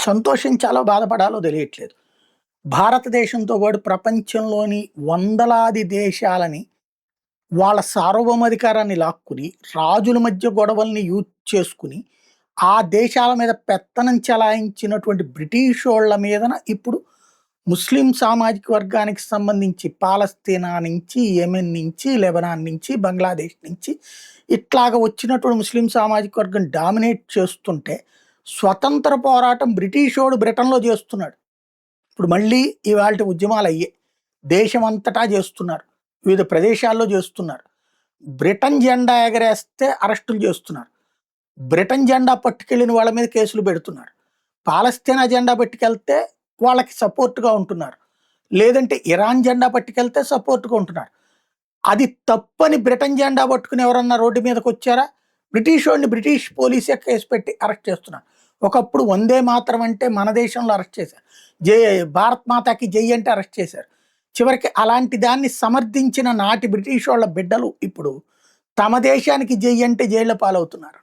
సంతోషించాలో, బాధపడాలో తెలియట్లేదు. భారతదేశంతో పాటు ప్రపంచంలోని వందలాది దేశాలని వాళ్ళ సార్వభౌమాధికారాన్ని లాక్కుని, రాజుల మధ్య గొడవల్ని యూజ్ చేసుకుని, ఆ దేశాల మీద పెత్తనం చెలాయించినటువంటి బ్రిటిషోళ్ళ మీదన ఇప్పుడు ముస్లిం సామాజిక వర్గానికి సంబంధించి పాలస్తీనా నుంచి, యెమెన్ నుంచి, లెబనాన్ నుంచి, బంగ్లాదేశ్ నుంచి ఇట్లాగ వచ్చినటువంటి ముస్లిం సామాజిక వర్గం డామినేట్ చేస్తుంటే, స్వతంత్ర పోరాటం బ్రిటిషోడు బ్రిటన్‌లో చేస్తున్నాడు. ఇప్పుడు మళ్ళీ ఇవాల్టి ఉద్యమాలయ్యాయి. దేశమంతటా చేస్తున్నారు. వివిధ ప్రదేశాల్లో చేస్తున్నారు. బ్రిటన్ జెండా ఎగరేస్తే అరెస్టులు చేస్తున్నారు. బ్రిటన్ జెండా పట్టుకెళ్ళిన వాళ్ళ మీద కేసులు పెడుతున్నారు. పాలస్తీనా జెండా పట్టుకెళ్తే వాళ్ళకి సపోర్ట్‌గా ఉంటున్నారు. లేదంటే ఇరాన్ జెండా పట్టుకెళ్తే సపోర్ట్‌గా ఉంటున్నారు. అది తప్పని బ్రిటన్ జెండా పట్టుకుని ఎవరన్నా రోడ్డు మీదకొచ్చారా? బ్రిటిషోడిని బ్రిటిష్ పోలీసే కేసు పెట్టి అరెస్ట్ చేస్తున్నారు. ఒకప్పుడు వందే మాతరం అంటే మన దేశంలో అరెస్ట్ చేశారు. జై భారత్ మాతాకి జై అంటే అరెస్ట్ చేశారు. చివరికి అలాంటి దాన్ని సమర్థించిన నాటి బ్రిటిషోళ్ళ బిడ్డలు ఇప్పుడు తమ దేశానికి జై అంటే జైళ్ళ పాలవుతున్నారు.